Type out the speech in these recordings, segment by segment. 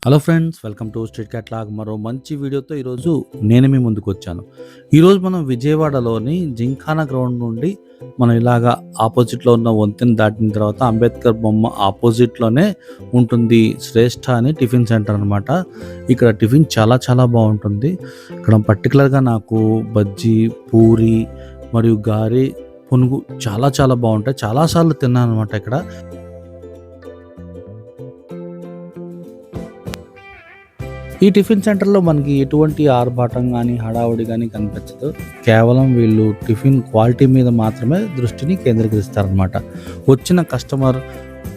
Hello friends, welcome to street catalogue. మరో మంచి వీడియోతో ఈరోజు నేను మీ ముందుకు వచ్చాను. ఈరోజు మనం విజయవాడలోని జింఖానా గ్రౌండ్ నుండి మనం ఇలాగా ఆపోజిట్లో ఉన్న వంతెన దాటిన తర్వాత అంబేద్కర్ బొమ్మ ఆపోజిట్లోనే ఉంటుంది శ్రేష్ఠ అని టిఫిన్ సెంటర్ అనమాట. ఇక్కడ టిఫిన్ చాలా చాలా బాగుంటుంది. ఇక్కడ పర్టికులర్గా నాకు బజ్జీ, పూరి మరియు గారి, పునుగు చాలా చాలా బాగుంటాయి. చాలాసార్లు తిన్నాను అనమాట ఇక్కడ. ఈ టిఫిన్ సెంటర్‌లో మనకి ఎటువంటి ఆర్భాటం గానీ, హడావుడి గానీ కనిపించదు. కేవలం వీళ్ళు టిఫిన్ క్వాలిటీ మీద మాత్రమే దృష్టిని కేంద్రీకరిస్తారనమాట. వచ్చిన కస్టమర్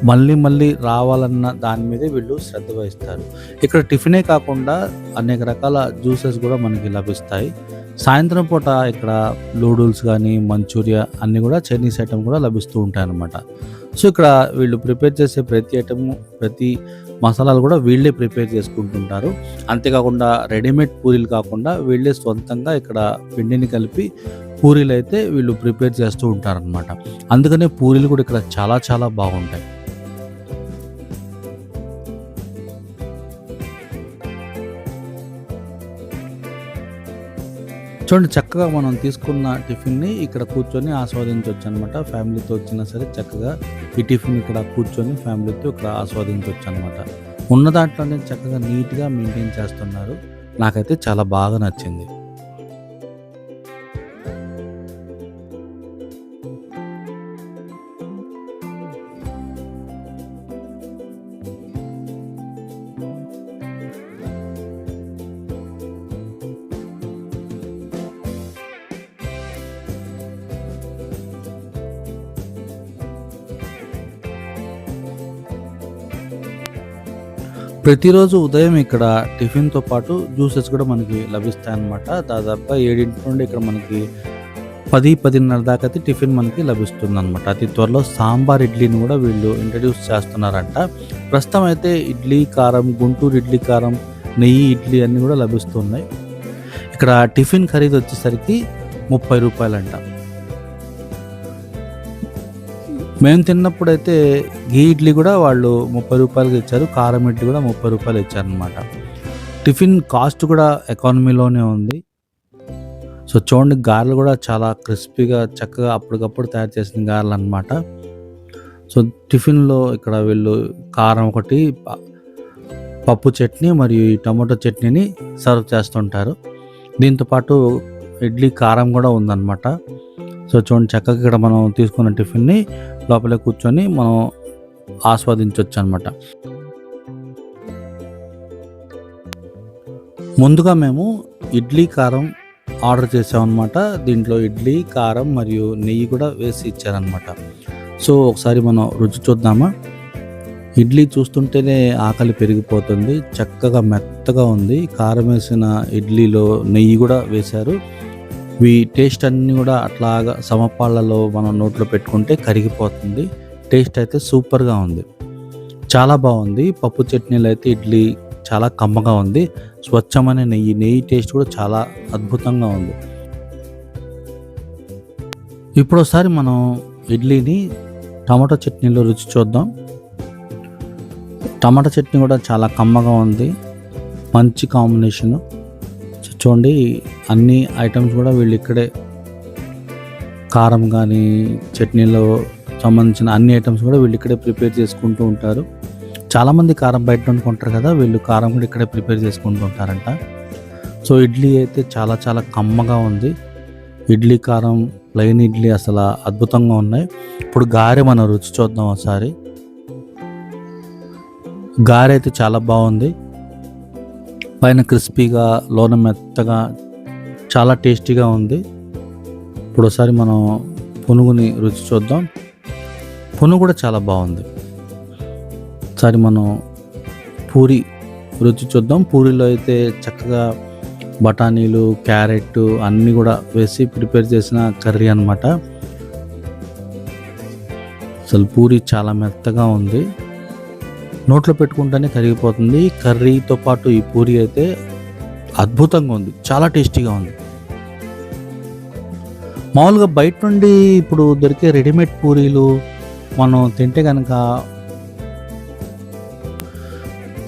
మళ్ళీ మళ్ళీ రావాలన్న దాని మీదే వీళ్ళు శ్రద్ధ వహిస్తారు. ఇక్కడ టిఫినే కాకుండా అనేక రకాల జ్యూసెస్ కూడా మనకి లభిస్తాయి. సాయంత్రం పూట ఇక్కడ నూడిల్స్ గానీ, మంచూరియా అన్నీ కూడా చైనీస్ ఐటెమ్ కూడా లభిస్తూ ఉంటాయన్నమాట. సో, ఇక్కడ వీళ్ళు ప్రిపేర్ చేసే ప్రతి ఐటెము, ప్రతి మసాలాలు కూడా వీళ్ళే ప్రిపేర్ చేసుకుంటుంటారు. అంతేకాకుండా రెడీమేడ్ పూరీలు కాకుండా వీళ్ళే సొంతంగా ఇక్కడ పిండిని కలిపి పూరీలైతే వీళ్ళు ప్రిపేర్ చేస్తూ ఉంటారనమాట. అందుకనే పూరీలు కూడా ఇక్కడ చాలా చాలా బాగుంటాయి. చూడండి, చక్కగా మనం తీసుకున్న టిఫిన్‌ని ఇక్కడ కూర్చొని ఆస్వాదించొచ్చు అనమాట. ఫ్యామిలీతో వచ్చినా సరే చక్కగా ఈ టిఫిన్ ఇక్కడ కూర్చొని ఫ్యామిలీతో ఇక్కడ ఆస్వాదించొచ్చు అనమాట. ఉన్న దాంట్లోనే చక్కగా నీట్‌గా మెయింటైన్ చేస్తున్నారు. నాకైతే చాలా బాగా నచ్చింది. ప్రతిరోజు ఉదయం ఇక్కడ టిఫిన్‌తో పాటు జ్యూసెస్ కూడా మనకి లభిస్తాయన్నమాట. దాదాపుగా 7 నుండి ఇక్కడ మనకి 10, 10:30 దాకా అయితే టిఫిన్ మనకి లభిస్తుందన్నమాట. అతి త్వరలో సాంబార్ ఇడ్లీని కూడా వీళ్ళు ఇంట్రడ్యూస్ చేస్తున్నారంట. ప్రస్తుతం అయితే ఇడ్లీ కారం, గుంటూరు ఇడ్లీ కారం, నెయ్యి ఇడ్లీ అన్నీ కూడా లభిస్తున్నాయి. ఇక్కడ టిఫిన్ ఖరీదు వచ్చేసరికి రూ. 30 అంట. మేము తిన్నప్పుడైతే ఘీ ఇడ్లీ కూడా వాళ్ళు రూ. 30కి ఇచ్చారు. కారం ఇడ్లీ కూడా రూ. 30 ఇచ్చారనమాట. టిఫిన్ కాస్ట్ కూడా ఎకానమీలోనే ఉంది. సో, చూడండి, గారెలు కూడా చాలా క్రిస్పీగా చక్కగా అప్పటికప్పుడు తయారు చేసిన గారెలు అనమాట. సో, టిఫిన్‌లో ఇక్కడ వీళ్ళు కారం ఒకటి, పప్పు చట్నీ మరియు ఈ టమాటో చట్నీని సర్వ్ చేస్తుంటారు. దీంతో పాటు ఇడ్లీ కారం కూడా ఉందన్నమాట. సో, చూడండి, చక్కగా ఇక్కడ మనం తీసుకున్న టిఫిన్‌ని లోపలే కూర్చొని మనం ఆస్వాదించొచ్చు అనమాట. ముందుగా మేము ఇడ్లీ కారం ఆర్డర్ చేసామన్నమాట. దీంట్లో ఇడ్లీ కారం మరియు నెయ్యి కూడా వేసి ఇచ్చారనమాట. సో, ఒకసారి మనం రుచి చూద్దామా? ఇడ్లీ చూస్తుంటేనే ఆకలి పెరిగిపోతుంది. చక్కగా మెత్తగా ఉంది. కారం వేసిన ఇడ్లీలో నెయ్యి కూడా వేశారు. ఈ టేస్ట్ అన్నీ కూడా అట్లాగా సమపాళ్ళలో మనం నోట్లో పెట్టుకుంటే కరిగిపోతుంది. టేస్ట్ అయితే సూపర్గా ఉంది. చాలా బాగుంది. పప్పు చట్నీలు అయితే ఇడ్లీ చాలా కమ్మగా ఉంది. స్వచ్ఛమైన నెయ్యి టేస్ట్ కూడా చాలా అద్భుతంగా ఉంది. ఇప్పుడు ఒకసారి మనం ఇడ్లీని టమాటో చట్నీలో రుచి చూద్దాం. టమాటా చట్నీ కూడా చాలా కమ్మగా ఉంది. మంచి కాంబినేషను. చూడండి, అన్ని ఐటమ్స్ కూడా వీళ్ళు ఇక్కడే కారం కానీ, చట్నీలో సంబంధించిన అన్ని ఐటమ్స్ కూడా వీళ్ళు ఇక్కడే ప్రిపేర్ చేసుకుంటూ ఉంటారు. చాలామంది కారం బయట నుండి కొంటారు కదా, వీళ్ళు కారం కూడా ఇక్కడే ప్రిపేర్ చేసుకుంటూ ఉంటారంట. సో, ఇడ్లీ అయితే చాలా చాలా కమ్మగా ఉంది. ఇడ్లీ కారం, ప్లెయిన్ ఇడ్లీ అసలు అద్భుతంగా ఉన్నాయి. ఇప్పుడు గారె మనం రుచి చూద్దాం ఒకసారి. గారె అయితే చాలా బాగుంది. పైన క్రిస్పీగా, లోన మెత్తగా, చాలా టేస్టీగా ఉంది. ఇప్పుడు ఒకసారి మనం పునుగుని రుచి చూద్దాం. పునుగు కూడా చాలా బాగుంది. ఒకసారి మనం పూరి రుచి చూద్దాం. పూరీలో అయితే చక్కగా బఠానీలు, క్యారెట్ అన్నీ కూడా వేసి ప్రిపేర్ చేసిన కర్రీ అనమాట. అసలు పూరి చాలా మెత్తగా ఉంది. నోట్లో పెట్టుకుంటేనే కరిగిపోతుంది. కర్రీతో పాటు ఈ పూరి అయితే అద్భుతంగా ఉంది. చాలా టేస్టీగా ఉంది. మామూలుగా బయట నుండి ఇప్పుడు దొరికే రెడీమేడ్ పూరీలు మనం తింటే కనుక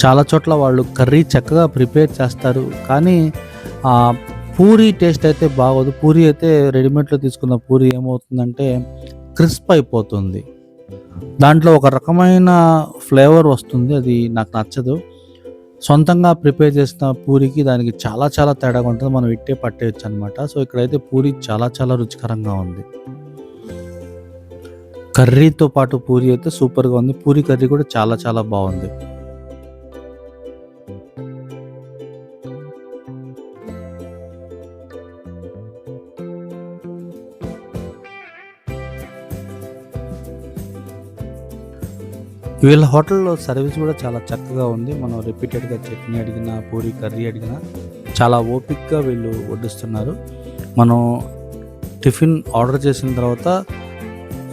చాలా చోట్ల వాళ్ళు కర్రీ చక్కగా ప్రిపేర్ చేస్తారు, కానీ పూరీ టేస్ట్ అయితే బాగోదు. పూరీ అయితే రెడీమేడ్లో తీసుకున్న పూరీ ఏమవుతుందంటే క్రిస్ప్ అయిపోతుంది. దాంట్లో ఒక రకమైన ఫ్లేవర్ వస్తుంది, అది నాకు నచ్చదు. సొంతంగా ప్రిపేర్ చేసిన పూరికి దానికి చాలా చాలా తేడాగా ఉంటుంది, మనం ఇట్టే పట్టేయచ్చు అనమాట. సో ఇక్కడైతే పూరి చాలా చాలా రుచికరంగా ఉంది. కర్రీతో పాటు పూరి అయితే సూపర్గా ఉంది. పూరి కర్రీ కూడా చాలా చాలా బాగుంది. వీళ్ళ హోటల్లో సర్వీస్ కూడా చాలా చక్కగా ఉంది. మనం రిపీటెడ్గా చట్నీ అడిగినా, పూరి కర్రీ అడిగినా చాలా ఓపిక్గా వీళ్ళు వడ్డిస్తున్నారు. మనం టిఫిన్ ఆర్డర్ చేసిన తర్వాత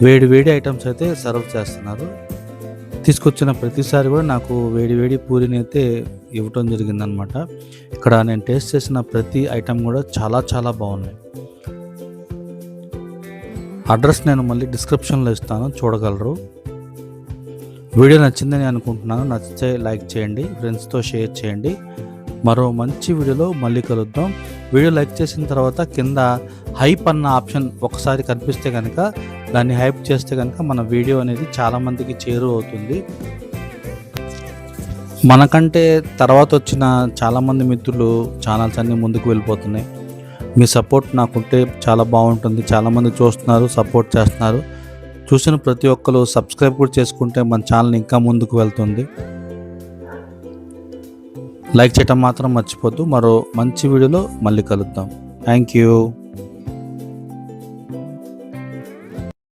వేడి వేడి ఐటమ్స్ అయితే సర్వ్ చేస్తున్నారు. తీసుకొచ్చిన ప్రతిసారి కూడా నాకు వేడి వేడి పూరిని అయితే ఇవ్వటం జరిగిందనమాట. ఇక్కడ నేను టేస్ట్ చేసిన ప్రతి ఐటమ్ కూడా చాలా చాలా బాగున్నాయి. అడ్రస్ నేను మళ్ళీ డిస్క్రిప్షన్లో ఇస్తాను, చూడగలరు. వీడియో నచ్చిందని అనుకుంటున్నాను. నచ్చితే లైక్ చేయండి, ఫ్రెండ్స్తో షేర్ చేయండి. మరో మంచి వీడియోలో మళ్ళీ కలుద్దాం. వీడియో లైక్ చేసిన తర్వాత కింద హైప్ అన్న ఆప్షన్ ఒకసారి కనిపిస్తే కనుక దాన్ని హైప్ చేస్తే కనుక మన వీడియో అనేది చాలామందికి చేరువవుతుంది. మనకంటే తర్వాత వచ్చిన చాలామంది మిత్రులు ఛానల్స్ అన్నీ ముందుకు వెళ్ళిపోతున్నాయి. మీ సపోర్ట్ నాకుంటే చాలా బాగుంటుంది. చాలామంది చూస్తున్నారు, సపోర్ట్ చేస్తున్నారు. చూసిన ప్రతి ఒక్కరు సబ్స్క్రైబ్ కూడా చేసుకుంటే మన ఛానల్ ఇంకా ముందుకు వెళ్తుంది. లైక్ చేయటం మాత్రం మర్చిపోద్దు. మరో మంచి వీడియోలో మళ్ళీ కలుద్దాం. Thank you.